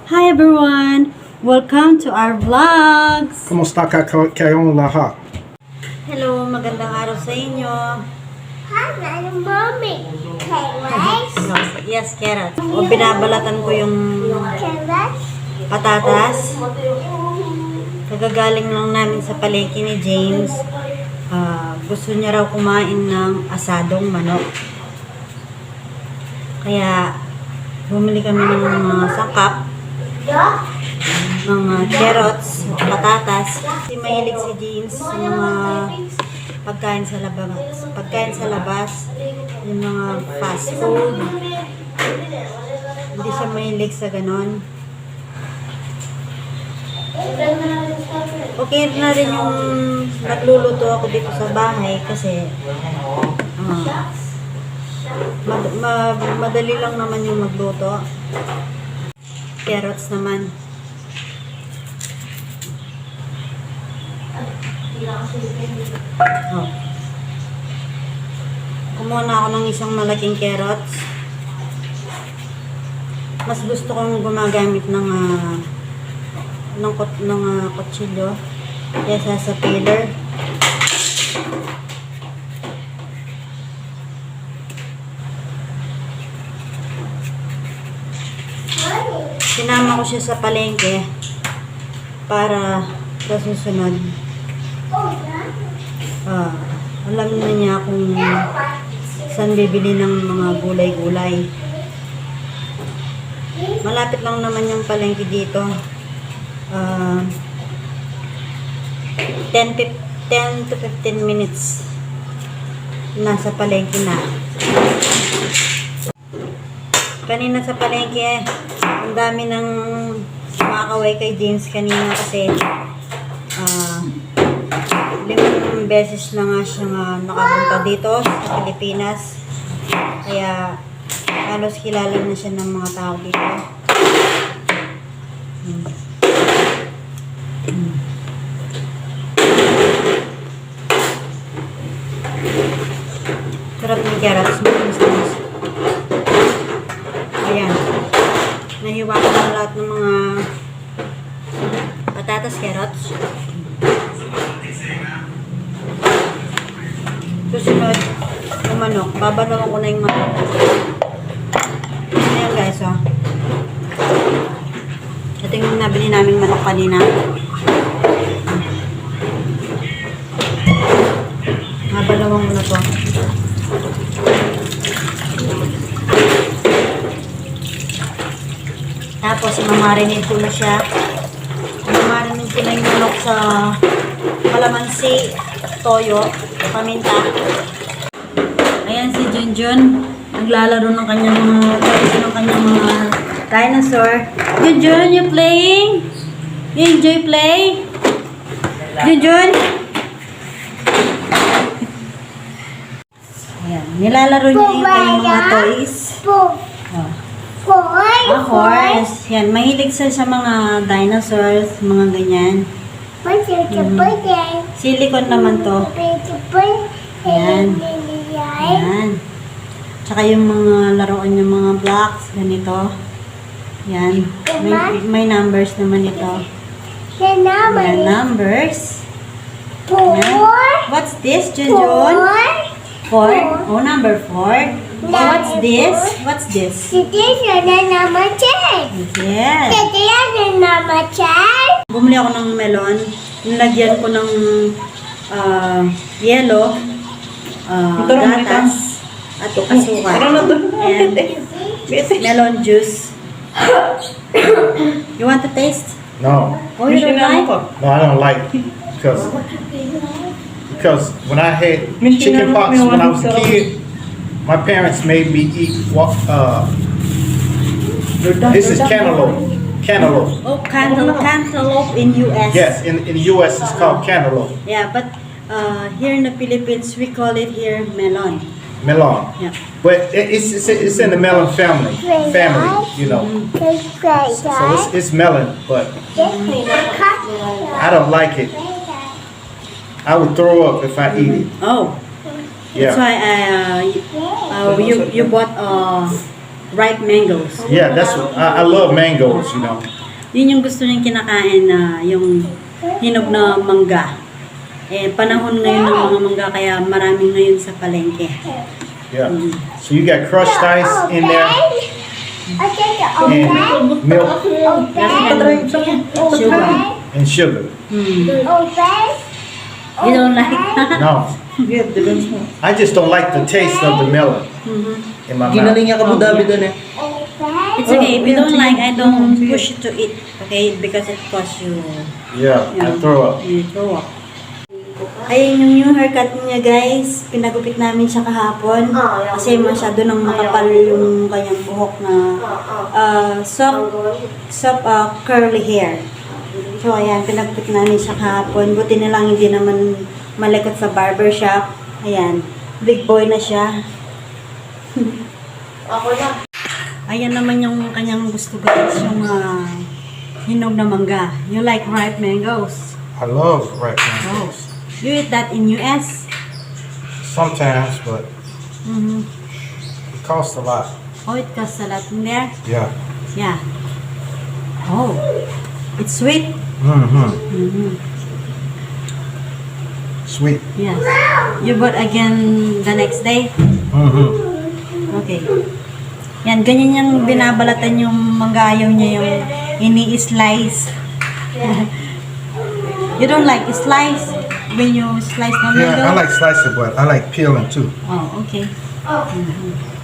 Hi everyone! Welcome to our vlogs! Kumusta ka kayong lahat? Hello, magandang araw sa inyo. Hi, I'm Mommy. Carrots. Yes, carrots. O binabalatan ko yung Carrots. patatas. Kagagaling lang namin sa palengke ni James. Gusto niya raw kumain ng asadong manok. Kaya bumili kami ng mga sangkap, mga carrots, patatas. Kasi mahilig si James sa mga pagkain sa labas, yung mga fast food. Hindi siya mahilig sa ganon. Okay na rin yung nagluluto ako dito sa bahay kasi madali lang naman yung magluto. Carrots naman. Oh. Kumuha na ako ng isang malaking carrots. Mas gusto kong gumagamit ng kutsilyo kaysa sa peeler. Sinama ko siya sa palengke para sa susunod. Alam na niya kung saan bibili ng mga gulay-gulay. Malapit lang naman yung palengke dito. 10 to 15 minutes nasa palengke na. Kanina sa palengke, ang dami ng makakaway kay James kanina kasi 5 beses na nga siya nakapunta dito sa Pilipinas. Kaya halos kilala na siya ng mga tao dito. Sarap ng carrots. Ayan. Nahiwa ko na lahat ng mga patatas, carrots. Susunod, yung manok. Babanawan ko na yung manok. Ayan guys, oh. Ito yung nabili naming manok kanina. Babanawan ko na to. Tapos, mamarinate ko na siya. Mamarinate ko na yung manok sa kalamansi, toyo, paminta. Ayan si Junjun. Naglalaro ng kanyang mga dinosaur. Junjun, you playing? You enjoy play? Junjun? Ayan. Nilalaro niya yung kanyang mga toys. Horse. Yan, mahilig siya sa mga dinosaurs, mga ganyan. Silicone naman to. Yan. Yan. Tsaka yung mga laruan yung mga blocks, ganito. Yan. May numbers naman ito. Yan, numbers. Yan. What's this, Junjun? 4? Oh, number 4. Oh, what's this? What's this? This is number 10. Yes. This is number 10. Bumili ako ng melon. Nilagyan ko ng yellow, gatas, at asukal. And melon juice. You want to taste? No. Oh, you don't like? No, I don't like it. Because when I had chicken pox when I was a kid, my parents made me eat this is cantaloupe. Cantaloupe. Oh, cantaloupe in U.S. Yes, in the U.S. it's called cantaloupe. Yeah, but here in the Philippines, we call it here melon. Melon. Yeah. But it's in the melon family, you know. So it's melon, but I don't like it. I would throw up if I eat it. Oh. Yeah. That's why you bought ripe mangoes. Yeah, I love mangoes, you know. Yun yung gusto niyang kinakain na yung hinog na mangga. Eh, panahon ngayon ng mga mangga kaya maraming ngayon sa palengke. Yeah. So you got crushed ice in there Okay, and milk Sugar. and sugar. open. You don't like No, I just don't like the taste of the melon in my mouth. Ginaling niya ka Abu Dhabi doon eh. Open. It's okay. If you don't like, I don't push you to eat. Okay? Because it costs you, Yeah, I throw up. you throw up. Ayun yung new haircut niya, guys. Pinagupit namin siya kahapon. Kasi masyado nang makapal yung kanyang buhok na soft curly hair. So, ayan, pinagupit namin siya kahapon. Buti na lang hindi naman malikot sa barbershop. Ayan, big boy na siya. Ayan naman yung kanyang gusto, guys. Yung hinog na mangga. You like ripe mangoes? I love ripe Oh. mangoes. You eat that in US? Sometimes, but Mm-hmm. it costs a lot. Oh, it costs a lot in there? Yeah. Yeah. Oh, it's sweet? Mm-hmm. Mm-hmm. Sweet. Yes. You bought again the next day? Mm-hmm. Okay. Yan, ganyan yung binabalatan yung manggayaw niya yung ini-slice. You don't like slice? When you slice the mango? Yeah, I like slicing, but I like peeling too. Oh, okay. Mhm.